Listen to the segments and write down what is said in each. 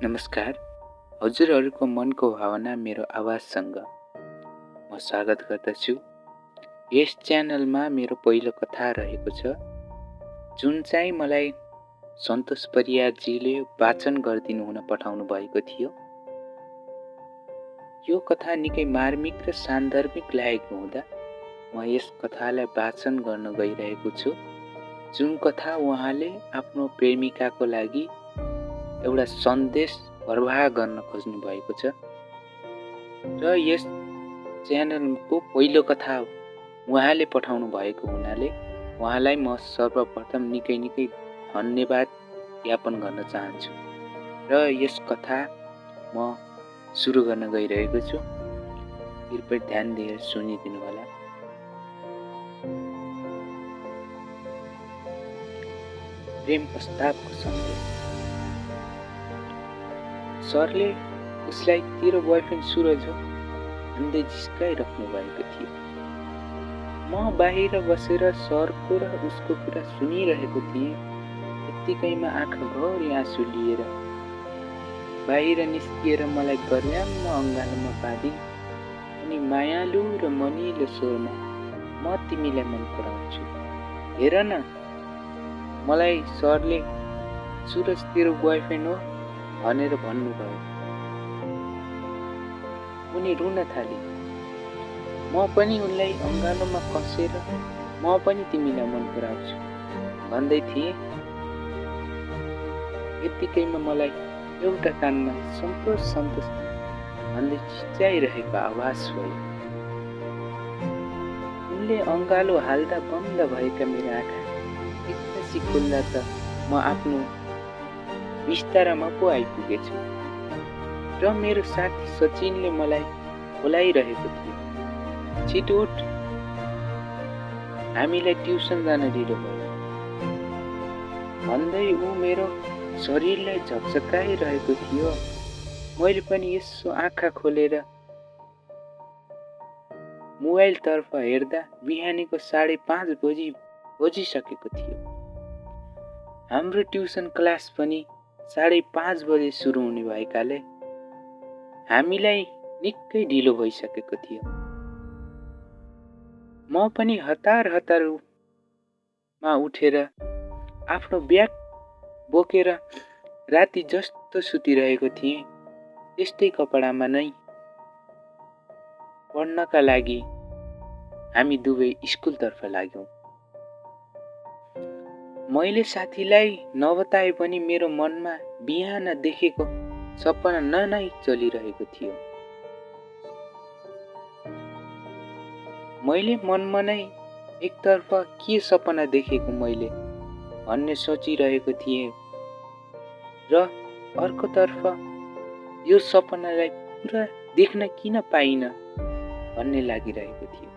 नमस्कार। हजुरहरूको मनको भावना मेरो आवाजसँग म स्वागत गर्दछु। यस च्यानलमा मेरो पहिलो कथा रहेको छ, जुन चाहिँ मलाई सन्तोष परियारजीले वाचन गरिदिनु हुन पठाउनु भएको थियो। यो कथा निकै मार्मिक र सान्दर्भिक लागेको हुँदा म यस कथालाई वाचन गर्न गइरहेको छु, जुन कथा उहाँले आफ्नो प्रेमिकाको लागि एउटा सन्देश प्रवाह गर्न खोज्नु भएको छ र यस च्यानलको पहिलो कथा उहाँले पठाउनु भएको हुनाले उहाँलाई म सर्वप्रथम निकै धन्यवाद ज्ञापन गर्न चाहन्छु र यस कथा म सुरु गर्न गइरहेको छु। कृपया ध्यान दिएर सुनिदिनु होला। प्रेम प्रस्तावको सन्देश। सरले उसलाई तेरो बोयफ्रेन्ड सुरज हो भन्दै जिस्काइराख्नु भएको थियो। म बाहिर बसेर सरको र उसको कुरा सुनिरहेको थिएँ। यत्तिकैमा आँखाभरि आँसु लिएर बाहिर निस्किएर मलाई गर्याम्म अँगालोमा बाँधी अनि मायालु र मनिलो स्वरमा म तिमीलाई मन पराउँछु, हेर न, मलाई सरले सुरज तेरो बोयफ्रेन्ड हो भनेर भन्नुभयो। उनी रुन थाले। म पनि उनलाई अँगालोमा कसेर म पनि तिमीलाई मन पराउँछु भन्दै थिएँ। यत्तिकैमा मलाई एउटा कानमा सन्तोष सन्तोष भन्दै चिच्याइरहेको आवाज भयो। उनले अँगालो हाल्दा बन्द भएका मेरा आँखा एक्कासी खोल्दा त म आफ्नो बिस्तारामा पो आइपुगेछु र मेरो साथी सचिनले मलाई बोलाइरहेको थियो। छिटो उठ, हामीलाई ट्युसन जान ढिलो भयो भन्दै ऊ मेरो शरीरलाई झकझकाइरहेको थियो। मैले पनि यसो आँखा खोलेर मोबाइलतर्फ हेर्दा बिहानीको 5:30 बजिसकेको थियो। हाम्रो ट्युसन क्लास पनि 5:30 बजे सुरु हुने भएकाले हामीलाई निकै ढिलो भइसकेको थियो। म पनि हतारमा उठेर आफ्नो ब्याग बोकेर राति जस्तो सुतिरहेको थिएँ त्यस्तै कपडामा नै पढ्नका लागि हामी दुवै स्कुलतर्फ लाग्यौं। मैले साथीलाई नबताए पनि मेरो मनमा बिहान देखेको सपना नै चलिरहेको थियो। मैले मनमा नै एकतर्फ के सपना देखेको मैले भन्ने सोचिरहेको थिएँ र अर्कोतर्फ यो सपनालाई पुरा देख्न किन पाइन भन्ने लागिरहेको थियो।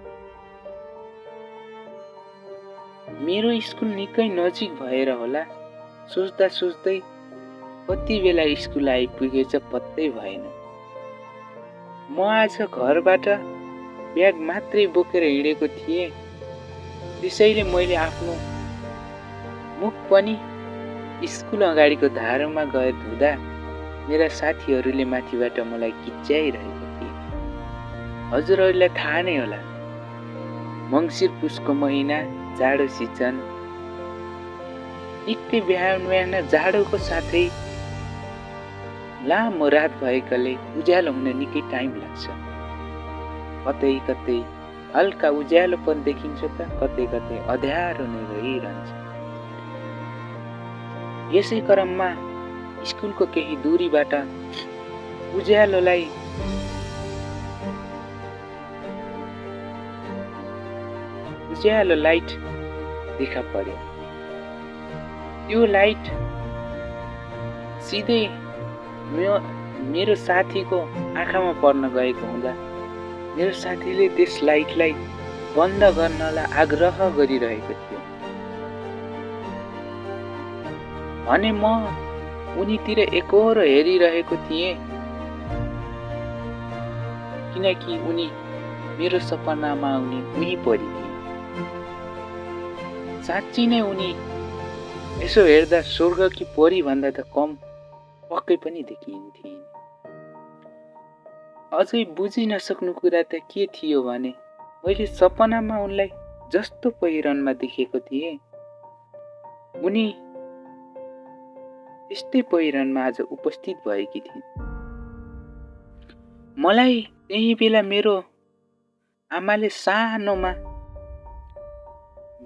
मेरो स्कुल निकै नजिक भएर होला, सोच्दा सोच्दै कति बेला स्कुल आइपुगेछ पत्तै भएन। म आज घरबाट ब्याग मात्रै बोकेर हिँडेको थिएँ, त्यसैले मैले आफ्नो मुख पनि स्कुल अगाडिको धारोमा गएर धुँदा मेरा साथीहरूले माथिबाट मलाई किच्याइरहेको थिए। हजुरहरूलाई थाहा नै होला, मङ्सिर पुसको महिना, जाडो सिजन, निकै बिहान जाडोको साथै लामो रात भएकाले उज्यालो हुन निकै टाइम लाग्छ। कतै कतै हल्का उज्यालोपन देखिन्छ त कतै कतै अँध्यारो नै रहिरहन्छ। यसै क्रममा स्कुलको केही दूरीबाट उज्यालो लाइट देखा पर्यो। त्यो लाइट सिधै मेरो साथीको आँखामा पर्न गएको हुँदा मेरो साथीले त्यस लाइटलाई बन्द गर्नलाई आग्रह गरिरहेको थियो भने म उनीतिर एकोहोरो हेरिरहेको थिएँ, किनकि उनी मेरो सपनामा उनी परी थिए। साँच्ची नै उनी यसो हेर्दा स्वर्गकी परी भन्दा त कम पक्कै पनि देखिन्थिन्। अझै बुझिन सक्नु कुरा त के थियो भने मैले सपनामा उनलाई जस्तो पहिरनमा देखेको थिएँ, उनी त्यस्तै पहिरनमा आज उपस्थित भएकी थिइन्। मलाई त्यही बेला मेरो आमाले सानोमा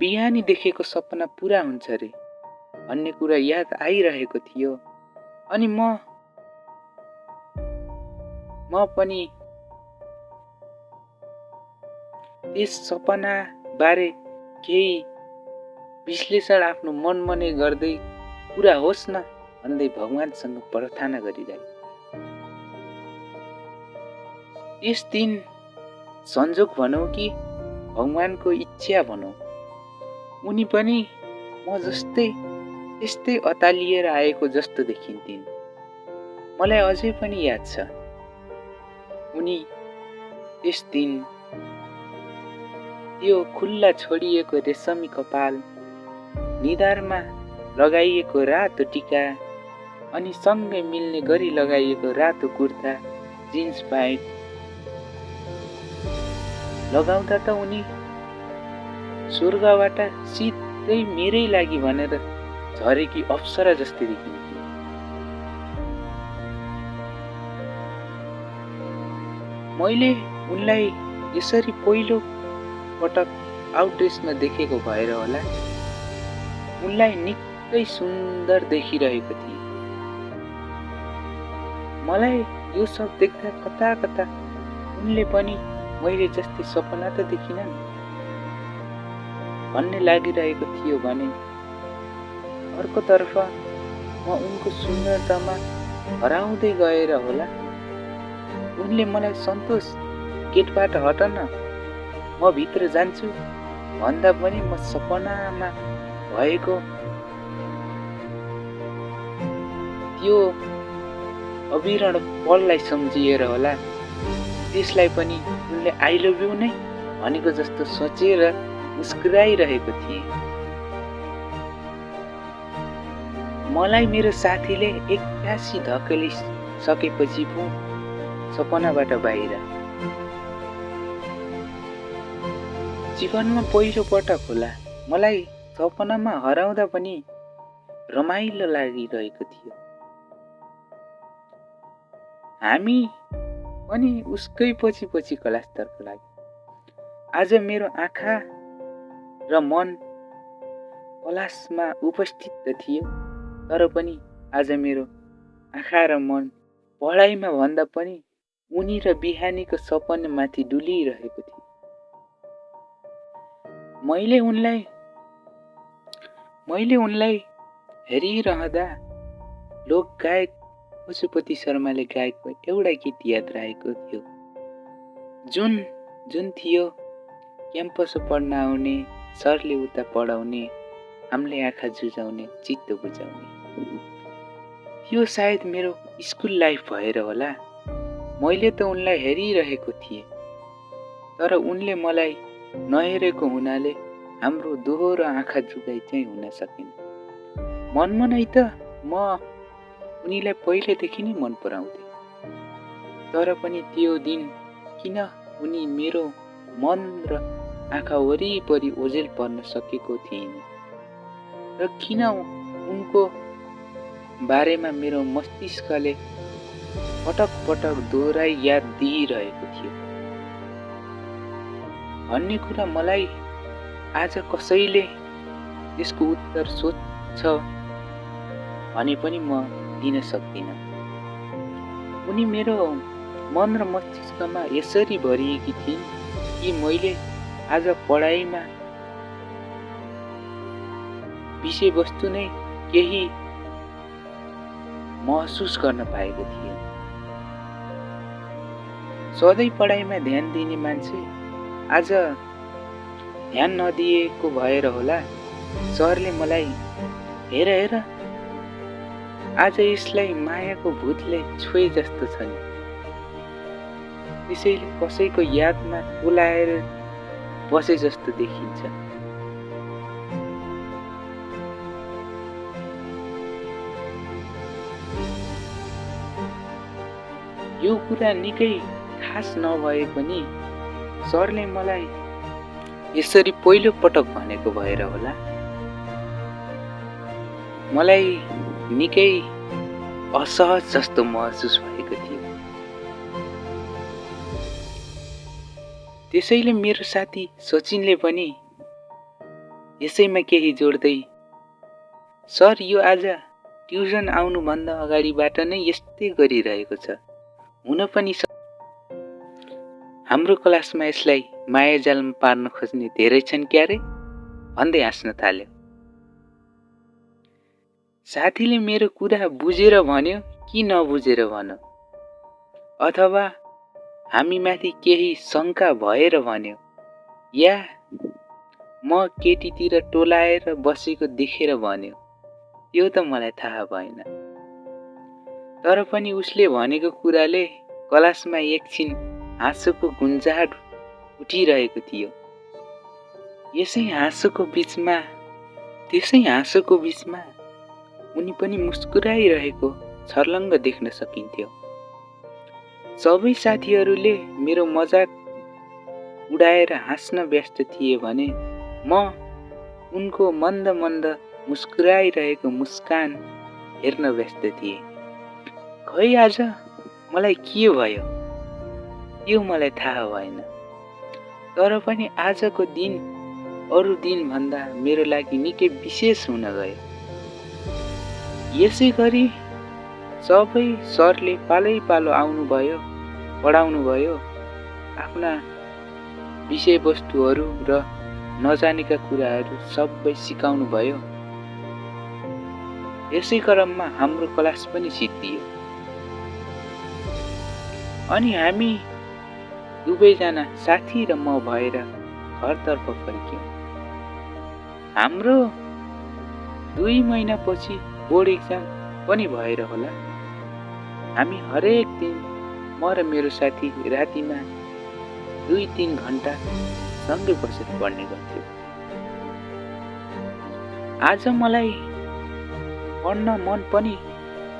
बिहानी देखेको सपना पुरा हुन्छ रे भन्ने कुरा याद आइरहेको थियो। अनि म पनि त्यस सपना बारे केही विश्लेषण आफ्नो मनमनै गर्दै पुरा होस् न भन्दै भगवानसँग प्रार्थना गरिरहेको। त्यस दिन संजोग भनौँ कि भगवानको इच्छा भनौँ, उनी पनि म जस्तै त्यस्तै अतालिएर आएको जस्तो देखिन्थिन्। मलाई अझै पनि याद छ, उनी त्यस दिन त्यो खुल्ला छोडिएको रेशमी कपाल, निधारमा लगाइएको रातो टीका अनि सँगै मिल्ने गरी लगाइएको रातो कुर्ता, जिन्स प्यान्ट लगाउँदा त उनी स्वर्गबाट सिधै मेरै लागि भनेर झरेकी अप्सरा जस्तै देखिन्थे। मैले उनलाई यसरी पहिलो पटक आउटड्रेसमा देखेको भएर होला, उनलाई निकै सुन्दर देखिरहेको थिए। मलाई यो सब देख्दा कता कता उनले पनि मैले जस्तै सपना त देखिनन् भन्ने लागिरहेको थियो भने अर्कोतर्फ म उनको सुन्दरतामा हराउँदै गएर होला। उनले मलाई सन्तोष, गेटबाट हट न, म भित्र जान्छु भन्दा पनि म सपनामा भएको त्यो अविरण पललाई सम्झिएर होला, त्यसलाई पनि उनले आई लभ यु नै भनेको जस्तो सोचेर मुस्कुराइरहेको थिए। मलाई मेरो साथीले एक्कासी धकेलिसकेपछि पो सपनाबाट बाहिर। जीवनमा पहिलो पटक होला मलाई सपनामा हराउँदा पनि रमाइलो लागिरहेको थियो। हामी पनि उसकै पछि पछि क्लासतर्फ लाग्यो। आज मेरो आँखा र मन क्लासमा उपस्थित त थियो, तर पनि आज मेरो आँखा र मन पढाइमा भन्दा पनि उनी र बिहानीको सपनामाथि डुलिरहेको थियो। मैले उनलाई हेरिरहँदा लोकगायक पशुपति शर्माले गाएको एउटा गीत याद रहेको थियो, जुन थियो क्याम्पस पढ्न आउने सरले उता पढाउने, हामीले आँखा जुझाउने चित्त बुझाउने। त्यो सायद मेरो स्कुल लाइफ भएर होला। मैले त उनलाई हेरिरहेको थिएँ, तर उनले मलाई नहेरेको हुनाले हाम्रो दोहोरो आँखा जुगाइ चाहिँ हुन सकेन। मनमनै त म उनीलाई पहिलेदेखि नै मन पराउँथे, तर पनि त्यो दिन किन उनी मेरो मन र आँखा वरिपरि ओझेल पर्न सकेको थिएन र किन उनको बारेमा मेरो मस्तिष्कले पटक पटक दोहोराइ याद दिइरहेको थियो भन्ने कुरा मलाई आज कसैले यसको उत्तर सोध्छ भने पनि म दिन सक्दिनँ। उनी मेरो मन र मस्तिष्कमा यसरी भरिएकी थिइन् कि मैले आज पढाइमा विषयवस्तु नै केही महसुस गर्न पाएको थिएँ। सधैँ पढाइमा ध्यान दिने मान्छे आज ध्यान नदिएको भएर होला, सरले मलाई हेर आज यसलाई मायाको भूतले छोए जस्तो छ नि, त्यसैले कसैको यादमा टोलाएर बसे जस्तो देखिन्छ। यो कुरा निकै खास नभए पनि सरले मलाई यसरी पहिलो पटक भनेको भएर होला मलाई निकै असहज जस्तो महसुस भएको थियो। त्यसैले मेरो साथी सचिनले पनि यसैमा केही जोड्दै, सर यो आज ट्युसन आउनुभन्दा अगाडिबाट नै यस्तै गरिरहेको छ, हुन पनि हाम्रो क्लासमा यसलाई मायाजालमा पार्न खोज्ने धेरै छन् क्यारे भन्दै हाँस्न थाल्यो। साथीले मेरो कुरा बुझेर भन्यो कि नबुझेर भन्यो, अथवा हामीमाथि केही शङ्का भएर भन्यो, या म केटीतिर टोलाएर बसेको देखेर भन्यो, यो त मलाई थाहा भएन। तर पनि उसले भनेको कुराले क्लासमा एकछिन हाँसोको गुन्जाड उठिरहेको थियो। त्यसै हाँसोको बीचमा उनी पनि मुस्कुराइरहेको छर्लङ्ग देख्न सकिन्थ्यो। सबै साथीहरूले मेरो मजाक उडाएर हाँस्न व्यस्त थिए भने म उनको मन्द मन्द मुस्कुराइरहेको मुस्कान हेर्न व्यस्त थिए। खै आज मलाई के भयो यो मलाई थाहा भएन। तर पनि आजको दिन अरू दिन भन्दा मेरो लागि निकै विशेष हुन गयो। यसै गरी सबै सरले पालै पालो आउनुभयो, पढाउनुभयो, आफ्ना विषयवस्तुहरू र नजानेका कुराहरू सबै सिकाउनु भयो। यसै क्रममा हाम्रो क्लास पनि सिद्धियो अनि हामी दुवैजना साथी र म भएर घरतर्फ फर्क्यौँ। हाम्रो 2 महिनापछि बोर्ड एक्जाम पनि भएर होला। हामी हरेक दिन म र मेरो साथी रातिमा 2-3 घण्टा सँगै बसेर पढ्ने गर्थ्यौँ। आज मलाई पढ्न मन पनि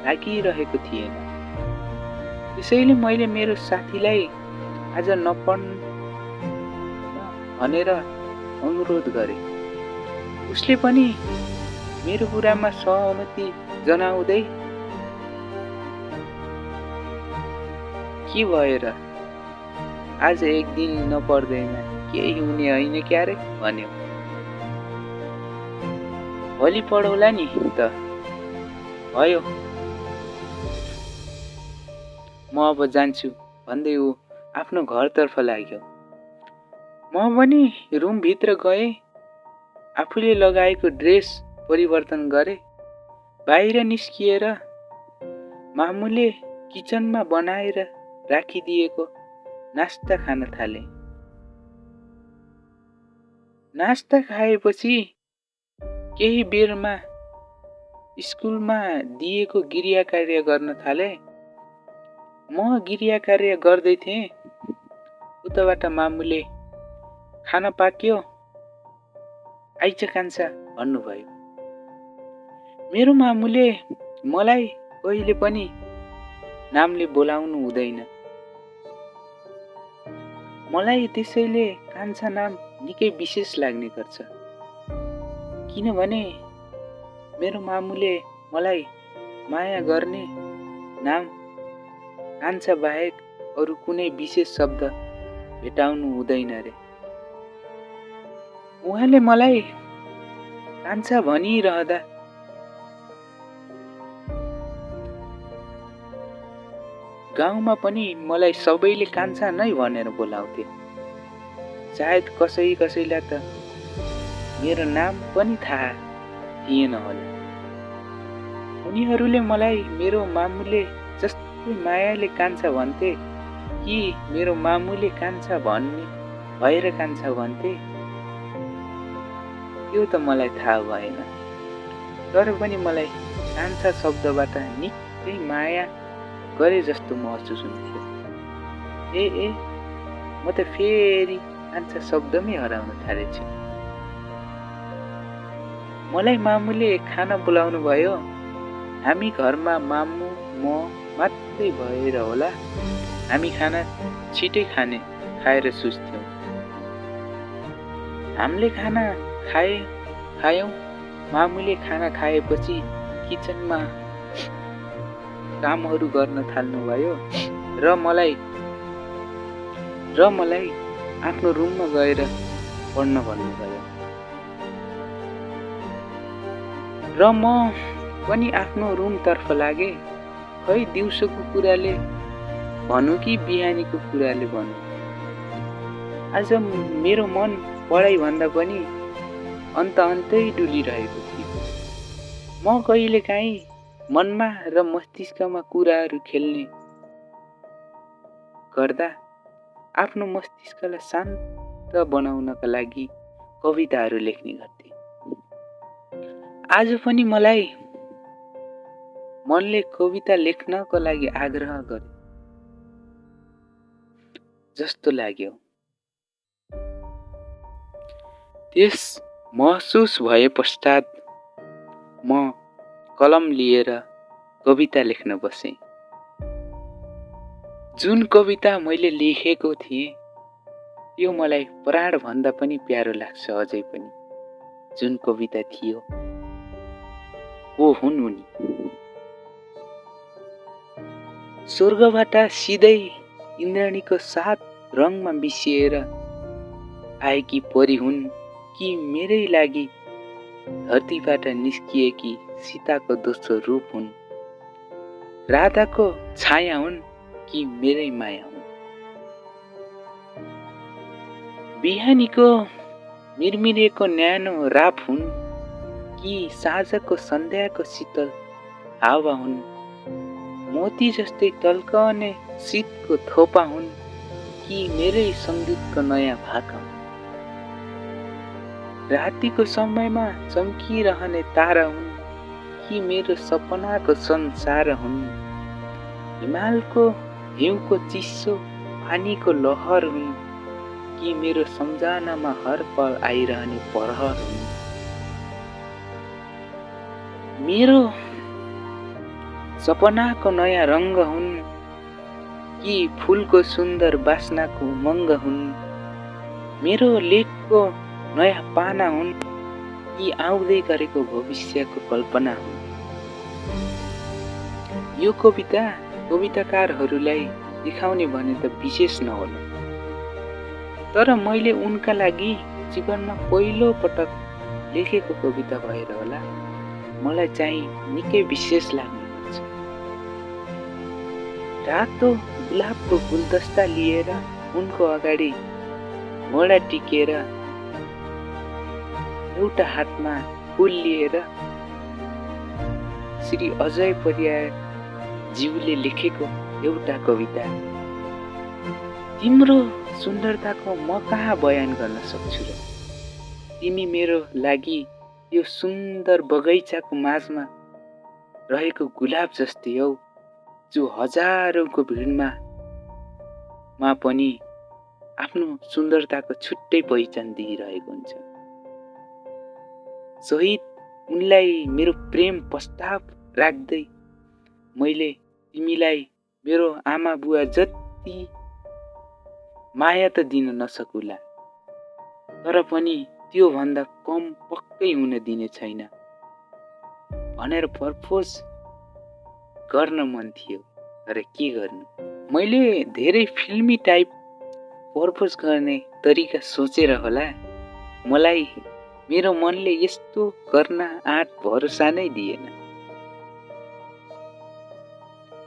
लागिरहेको थिएन। त्यसैले मैले मेरो साथीलाई आज नपढ्न भनेर अनुरोध गरेँ। उसले पनि मेरो कुरामा सहमति जनाउँदै, के भएर आज एक दिन नपढ्दैन केही हुने होइन क्यारे भन्यो। भोलि पढौला नि त भयो, म अब जान्छु भन्दै ऊ आफ्नो घरतर्फ लाग्यो। म पनि रुमभित्र गएँ, आफूले लगाएको ड्रेस परिवर्तन गरेँ, बाहिर निस्किएर मामुले किचनमा बनाएर राखिदिएको नास्ता खान थालेँ। नास्ता खाएपछि केही बेरमा स्कुलमा दिएको गृह कार्य गर्न थालेँ। म गृह कार्य गर्दै थिएँ, उताबाट मामुले खाना पाक्यो आइज कान्छा भन्नुभयो। मेरो मामुले मलाई कहिले पनि नामले बोलाउनु हुँदैन। मलाई त्यसैले कान्छा नाम निकै विशेष लाग्ने गर्छ, किनभने मेरो मामुले मलाई माया गर्ने नाम कान्छा बाहेक अरू कुनै विशेष शब्द भेटाउनु हुँदैन रे। उहाँले मलाई कान्छा भनिरहँदा गाउँमा पनि मलाई सबैले कान्छा नै भनेर बोलाउँथे। सायद कसैलाई त मेरो नाम पनि थाहा थिएन होला। उनीहरूले मलाई मेरो मामुले जस्तै मायाले कान्छा भन्थे कि मेरो मामुले कान्छा भन्ने भएर कान्छा भन्थे, त्यो त मलाई थाहा भएन। तर पनि मलाई कान्छा शब्दबाट निकै माया गरे जस्तो महसुस हुन्थ्यो। ए म त फेरि कान्छा शब्दमै हराउन थालेछु। मलाई मामुले खाना बोलाउनु भयो। हामी घरमा मामु, म मात्रै भएर होला हामी खाना छिटै खाएर सुत्थ्यौँ। हामीले खाना खायौँ। मामुले खाना खाएपछि किचनमा कामहरू गर्न थाल्नुभयो र मलाई आफ्नो रुममा गएर पढ्न भन्नुभयो र म पनि आफ्नो रुमतर्फ लागे। खै दिउँसोको कुराले भनौँ कि बिहानीको कुराले भनौँ, आज मेरो मन पढाइभन्दा पनि अन्तै डुलिरहेको थियो। म कहिलेकाहीँ मनमा र मस्तिष्कमा कुराहरू खेल्ने गर्दा आफ्नो मस्तिष्कलाई शान्त बनाउनका लागि कविताहरू लेख्ने गर्थे। आज पनि मलाई मनले कविता लेख्नको लागि आग्रह गरे जस्तो लाग्यो। त्यस महसुस भए पश्चात म कलम लिएर कविता लेख्न बसेँ। जुन कविता मैले लेखेको थिएँ त्यो मलाई प्राणभन्दा पनि प्यारो लाग्छ अझै पनि। जुन कविता थियो को हुन् उनी। स्वर्गबाट सिधै इन्द्रणीको 7 रङमा मिसिएर आएकी परी हुन् कि मेरै लागि धरतीबाट निस्किएकी सीताको दोस्रो रूप हुन्। राधाको छाया हुन् कि मेरै माया हुन्। बिहानीको मिरमिरेको न्यानो राप हुन् कि साँझको सन्ध्याको शीतल हावा हुन्। मोती जस्तै टल्कने शीतको थोपा हुन् कि मेरै सङ्गीतको नयाँ भाका हुन्। रातिको समयमा चम्किरहने तारा हुन् कि मेरो सपनाको संसार हुन्। हिमालको हिउँको चिसो पानीको लहर हुन् कि मेरो सम्झनामा हर पल आइरहने प्रहर हुन्। मेरो सपनाको नयाँ रङ्ग हुन् कि फुलको सुन्दर बास्नाको उमङ्ग हुन्। मेरो लेखको नयाँ पाना हुन् कि आउँदै गरेको भविष्यको कल्पना हुन्। यो कविताकारहरूलाई देखाउने भने त विशेष नहोला, तर मैले उनका लागि जीवनमा पहिलो पटक लेखेको कविता भएर होला मलाई चाहिँ निकै विशेष लाग्ने गर्छ। रातो गुलाबको गुलदस्ता लिएर उनको अगाडि घोडा टिकेर एउटा हातमा फुल लिएर श्री अजय परियार ज्यूले लेखेको एउटा कविता। तिम्रो सुन्दरताको म कहाँ बयान गर्न सक्छु र। तिमी मेरो लागि यो सुन्दर बगैँचाको माझमा रहेको गुलाब जस्तै हौ, जो हजारौंको भिडमा पनि आफ्नो सुन्दरताको छुट्टै पहिचान दिइरहेको हुन्छ। सहित उनलाई मेरो प्रेम प्रस्ताव राख्दै मैले तिमीलाई मेरो आमा बुवा जति माया त दिन नसकुला, तर पनि त्यो भन्दा कम पक्कै हुन दिने छैन भनेर प्रपोज गर्न मन थियो। तर के गर्नु, मैले धेरै फिल्मी टाइप प्रपोज गर्ने तरिका सोचेर होला मलाई मेरो मनले यस्तो गर्न आँट भरोसा नै दिएन।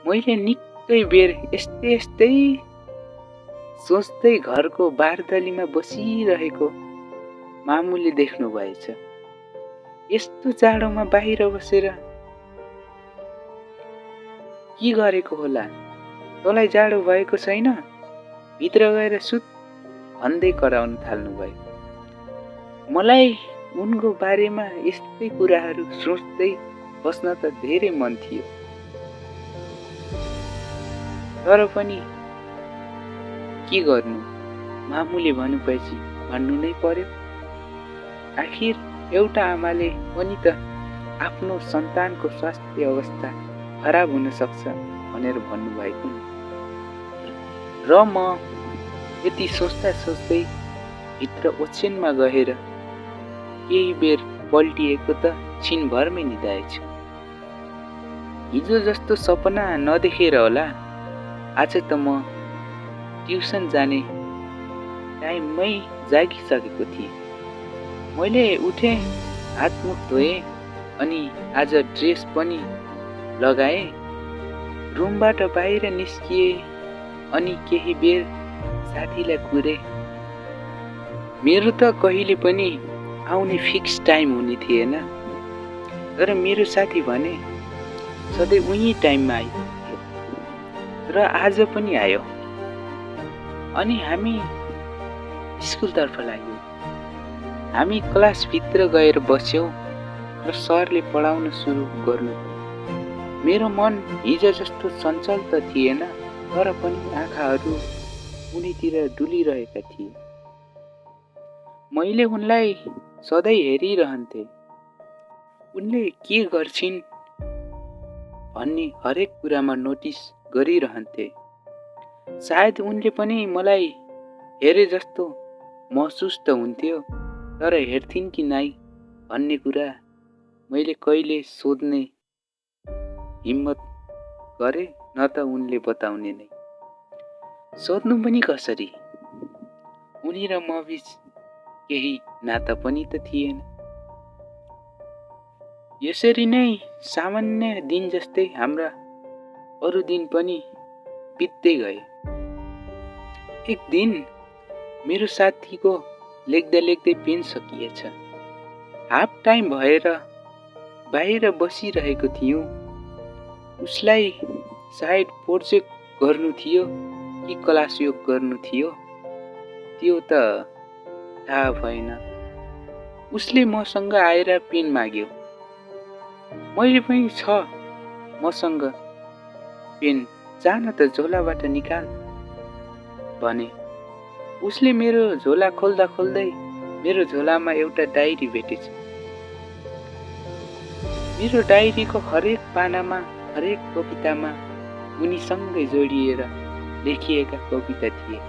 मैले निकै बेर यस्तै सोच्दै घरको बारदलीमा बसिरहेको मामुले देख्नु भएछ। यस्तो जाडोमा बाहिर बसेर के गरेको होला, तँलाई जाडो भएको छैन, भित्र गएर सुत भन्दै कराउन थाल्नुभयो। मलाई उनको बारेमा यस्तै कुराहरू सोच्दै बस्न त धेरै मन थियो, तर पनि के गर्नु, मामुले भनेपछि भन्नु नै पर्यो। आखिर एउटा आमाले पनि त आफ्नो सन्तानको स्वास्थ्य अवस्था खराब हुन सक्छ भनेर भन्नुभएको नि। र म यति सोच्दा सोच्दै भित्र ओछ्यानमा गएर केही बेर पल्टिएको त छिनभरमै निदाएछु। हिजो जस्तो सपना नदेखेर होला, आज त म ट्युसन जाने टाइममै जागिसकेको थिएँ। मैले उठेँ, हातमुख धोएँ अनि आज ड्रेस पनि लगाएँ। रुमबाट बाहिर निस्किएँ अनि केही बेर साथीलाई कुरेँ। मेरो त कहिले पनि आउने फिक्स टाइम हुने थिएन, तर मेरो साथी भने सधैँ उही टाइममा आइपुग्थ्यो र आज पनि आयो। अनि हामी स्कुलतर्फ लाग्यौँ। हामी क्लासभित्र गएर बस्यौँ र सरले पढाउन सुरु गर्नुभयो। मेरो मन हिजो जस्तो चञ्चल त थिएन, तर पनि आँखाहरू उनीतिर डुलिरहेका थिए। मैले उनलाई सधैँ हेरिरहन्थेँ। उनले के गर्छिन् भन्ने हरेक कुरामा नोटिस गरिरहन्थे। सायद उनले पनि मलाई हेरे जस्तो महसुस त हुन्थ्यो, तर हेर्थिन् कि नाइ भन्ने कुरा मैले कहिले सोध्ने हिम्मत गरे न त उनले बताउने नै। सोध्नु पनि कसरी? उनी र म बीच केही नाता पनि त थिएन। यसरी नै सामान्य दिन जस्तै हाम्रा अरू दिन पनि बित्दै गए। एक दिन मेरो साथीको लेख्दा लेख्दै पेन सकिएछ। हाफ टाइम भएर बाहिर बसिरहेको थियौँ। उसलाई सायद प्रोजेक्ट गर्नु थियो कि क्लास योग गर्नु थियो, त्यो त थाहा भएन। उसले मसँग आएर पेन माग्यो। मैले पनि छ मसँग पेन, जान त झोलाबाट निकाल भने। उसले मेरो झोला खोल्दा खोल्दै मेरो झोलामा एउटा डायरी भेटेछ। मेरो डायरीको हरेक पानामा, हरेक कवितामा उनीसँगै जोडिएर लेखिएका कविता थिए।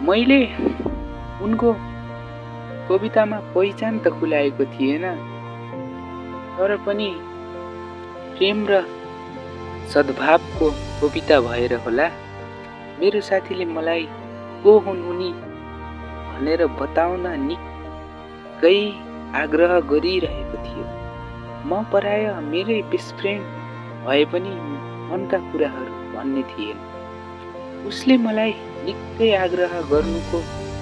मैले उनको कवितामा पहिचान त खुलाएको थिएन, तर पनि प्रेम र सद्भावको कविता भएर होला मेरो साथीले मलाई को हुन् उनी भनेर बताउन निकै आग्रह गरिरहेको थियो। म प्राय मेरै बेस्ट फ्रेन्ड भए पनि मनका कुराहरू भन्ने थिएन। उसले मलाई निकै आग्रह गर्नुको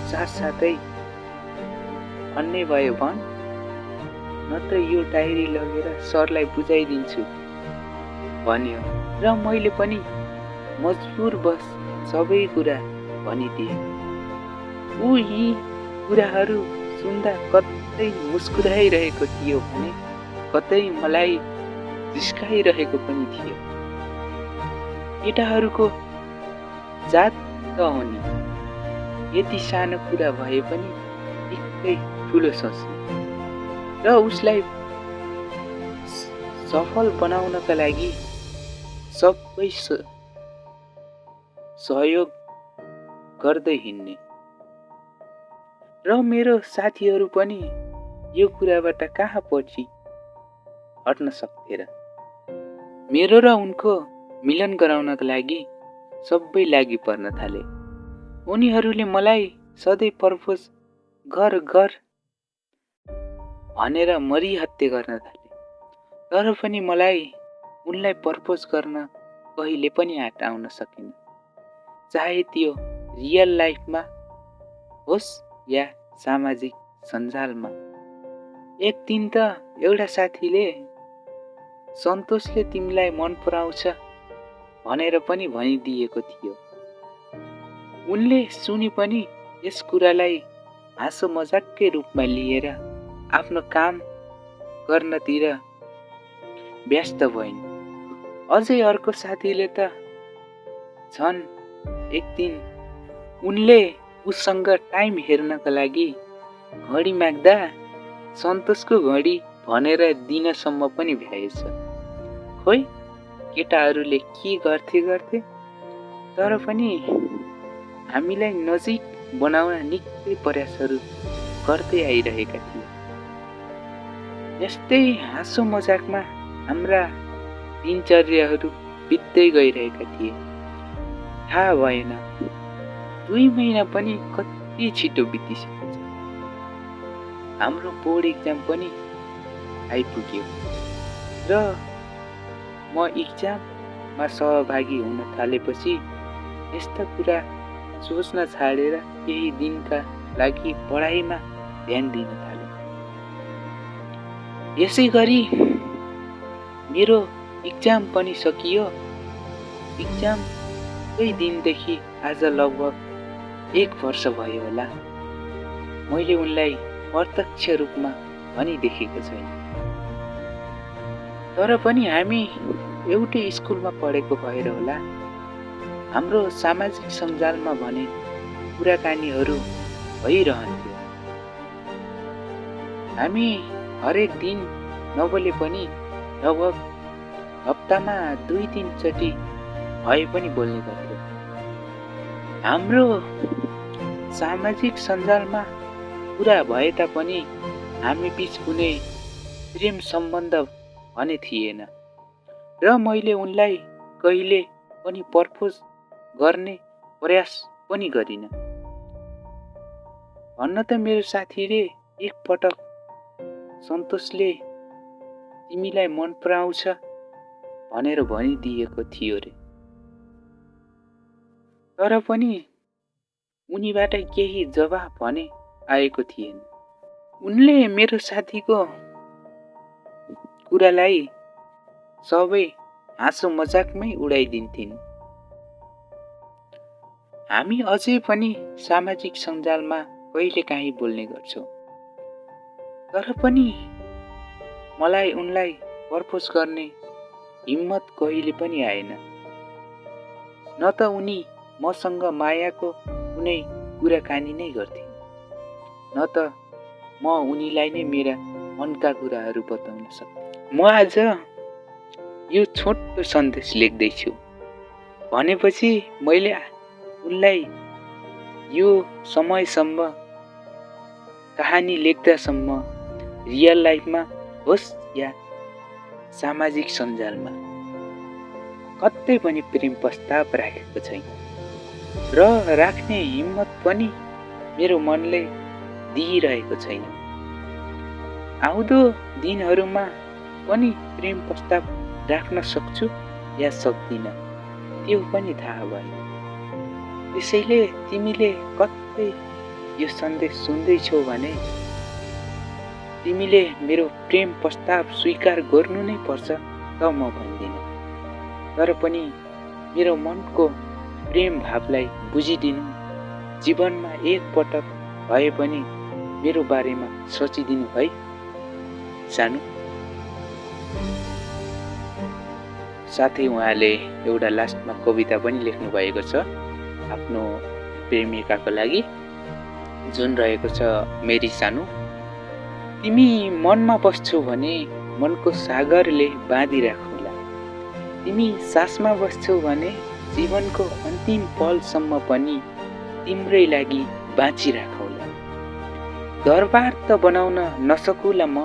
साथसाथै भन्ने भयो भन्, नत्र यो डायरी लगेर सरलाई बुझाइदिन्छु भन्यो र मैले पनि मजबुर बस सबै कुरा भनिदिएँ। ऊ यी कुराहरू सुन्दा कतै मुस्कुराइरहेको थियो भने कतै मलाई जिस्काइरहेको पनि थियो। केटाहरूको जात त हो नि, यति सानो कुरा भए पनि निकै ठुलो सोच्ने र उसलाई सफल बनाउनका लागि सबै सहयोग गर्दै हिँड्ने। र मेरो साथीहरू पनि यो कुराबाट कहाँ पछि हट्न सक्थे र। मेरो र उनको मिलन गराउनका लागि सबै लागि पर्न थाले। उनीहरूले मलाई सधैँ प्रपोज गर गर भनेर मरिहत्ते गर्न थाले, तर पनि मलाई उनलाई प्रपोज गर्न कहिले पनि आँट आउन सकेन, चाहे त्यो रियल लाइफमा होस् या सामाजिक सञ्जालमा। एक दिन त एउटा साथीले सन्तोषले तिमीलाई मन पराउँछ भनेर पनि भनिदिएको थियो। उनले सुनि पनि यस कुरालाई हाँसो मजाककै रूपमा लिएर आफ्नो काम गर्नतिर व्यस्त भइन्। अझै अर्को साथीले त झन् एक दिन उनले उसँग टाइम हेर्नका लागि घडी माग्दा सन्तोषको घडी भनेर दिनसम्म पनि भ्याएछ। खोइ केटाहरूले के गर्थे तर पनि हामीलाई नजिक बनाउन निकै प्रयासहरू गर्दै आइरहेका थिए। यस्तै हाँसो मजाकमा हाम्रा दिनचर्याहरू बित्दै गइरहेका थिए। थाहा भएन 2 महिना पनि कति छिटो बितिसकेछ। हाम्रो बोर्ड एक्जाम पनि आइपुग्यो र म एक्जाममा सहभागी हुन थालेपछि यस्ता कुरा सोच्न छाडेर केही दिनका लागि पढाइमा ध्यान दिन थालेँ। यसै गरी मेरो एक्जाम पनि सकियो। एक्जामकै दिनदेखि आज लगभग 1 वर्ष भयो होला मैले उनलाई प्रत्यक्ष रूपमा भनिदेखेको छैन। तर पनि हामी एउटै स्कुलमा पढेको भएर होला हाम्रो सामाजिक सञ्जालमा भने कुराकानीहरू भइरहन्थ्यो। हामी हरेक दिन नबोले पनि लगभग हप्तामा 2-3 चोटि भए पनि बोल्ने गर्थ्यौँ। हाम्रो सामाजिक सञ्जालमा कुरा भए तापनि हामी बीच कुनै प्रेम सम्बन्ध भने थिएन र मैले उनलाई कहिले पनि प्रपोज गर्ने प्रयास पनि गरिन। भन्न त मेरो साथीले एकपटक सन्तोषले तिमीलाई मन पराउँछ भनेर भनिदिएको थियो रे। तर पनि उनीबाट केही जवाफ भने आएको थिएन। उनले मेरो साथीको कुरालाई सबै हाँसो मजाकमै उडाइदिन्थिन्। हामी अझै पनि सामाजिक सञ्जालमा कहिलेकाहीँ बोल्ने गर्छौँ। तर पनि मलाई उनलाई प्रपोज गर्ने हिम्मत कहिले पनि आएन। न त उनी मसँग मायाको कुनै कुराकानी नै गर्थिन्, न त म उनीलाई नै मेरा मनका कुराहरू बताउन सक्थेँ। म आज यो छोटो सन्देश लेख्दैछु भनेपछि मैले उनलाई यो समयसम्म कहानी लेख्दासम्म रियल लाइफमा होस् या सामाजिक सञ्जालमा कतै पनि प्रेम प्रस्ताव राखेको छैन र राख्ने हिम्मत पनि मेरो मनले दिइरहेको छैन। आउँदो दिनहरूमा पनि प्रेम प्रस्ताव राख्न सक्छु या सक्दिन त्यो पनि थाहा भएन। त्यसैले तिमीले कतै यो सन्देश सुन्दैछौ भने तिमीले मेरो प्रेम प्रस्ताव स्वीकार गर्नु नै पर्छ त म भन्दिन। तर पनि मेरो मनको प्रेम भावलाई बुझिदिनु, जीवनमा एकपटक भए पनि मेरो बारेमा सोचिदिनु है सानो। साथै उहाँले एउटा लास्टमा कविता पनि लेख्नु भएको छ आफ्नो प्रेमिकाको लागि, जुन रहेको छ मेरी सानो। तिमी मनमा बस्छौ भने मनको सागरले बाँधिराखौला। तिमी सासमा बस्छौ भने जीवनको अन्तिम पलसम्म पनि तिम्रै लागि बाँचिराखौला। दरबार त बनाउन नसकुला म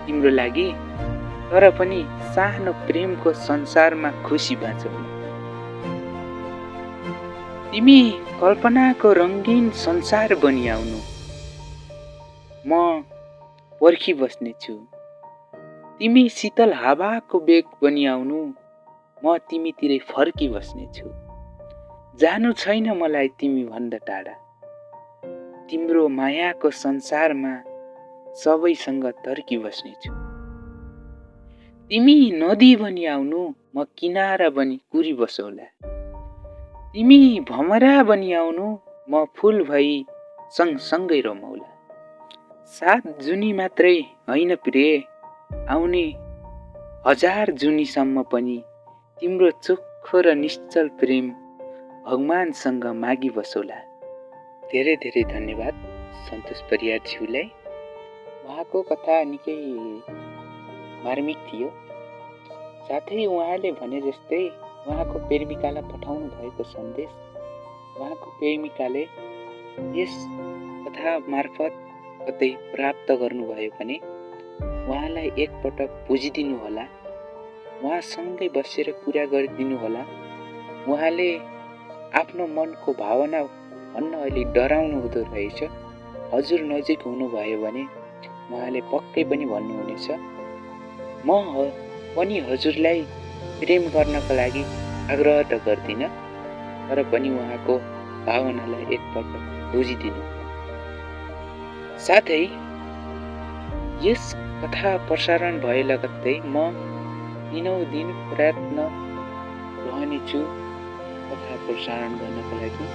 तिम्रो लागि, तर पनि सानो प्रेमको संसारमा खुसी बाँचौला। तिमी कल्पनाको रङ्गीन संसार बनिआउनु, म पर्खिबस्नेछु। तिमी शीतल हावाको बेग बनिआउनु, म तिमीतिरै फर्किबस्नेछु। जानु छैन मलाई तिमी भन्दा टाढा, तिम्रो मायाको संसारमा सबैसँग तर्किबस्नेछु। तिमी नदी बनिआउनु, म किनारा बनी कुरिबसौला। तिमी भमरा बनिआउनु, म फुल भई सँगसँगै रमौला। 7 जुनी मात्रै होइन प्रिय, आउने 1000 जुनीसम्म पनि तिम्रो चोखो र निश्चल प्रेम भगवानसँग मागी बसौला। धेरै धेरै धन्यवाद सन्तोष परियारज्यूलाई। उहाँको कथा निकै मार्मिक थियो साथै उहाँले भने जस्तै उहाँको प्रेमिकालाई पठाउनु भएको सन्देश उहाँको प्रेमिकाले यस कथा मार्फत कतै प्राप्त गर्नुभयो भने उहाँलाई एकपटक बुझिदिनु होला, उहाँसँगै बसेर कुरा गरिदिनु होला। उहाँले आफ्नो मनको भावना भन्न अलि डराउनु हुँदो रहेछ। हजुर नजिक हुनुभयो भने उहाँले पक्कै पनि भन्नुहुनेछ, म पनि हजुरलाई प्रेम गर्नको लागि आग्रह त गर्दिनँ, तर पनि उहाँको भावनालाई एकपटक बुझिदिनु। साथै यस कथा प्रसारण भए लगत्तै म दिनौँ दिन प्रयत्न रहनेछु कथा प्रसारण गर्नको लागि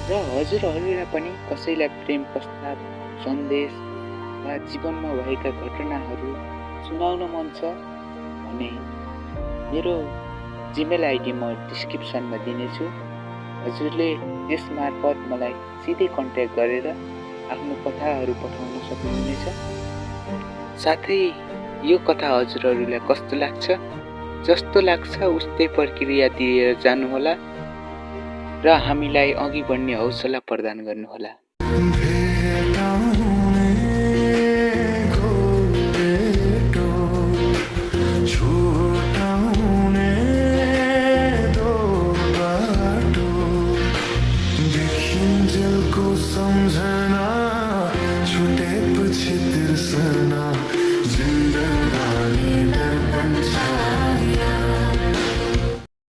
र हजुरहरूलाई पनि कसैलाई प्रेम प्रस्ताव, सन्देश वा जीवनमा भएका घटनाहरू सुनाउन मन छ भने मेरो जिमेल आइडी म डिस्क्रिप्सनमा दिनेछु। हजुरले यस मार्फत मलाई सिधै कन्ट्याक्ट गरेर आफ्नो कथाहरू पठाउन सक्नुहुनेछ। साथै यो कथा हजुरहरूलाई कस्तो लाग्छ? जस्तो लाग्छ उस्तै प्रक्रिया दिएर जानुहोला र हामीलाई अघि बढ्ने हौसला प्रदान गर्नुहोला। सम्झना छुटेपछि तिर्सना जिन्दगानी दर्पण छ।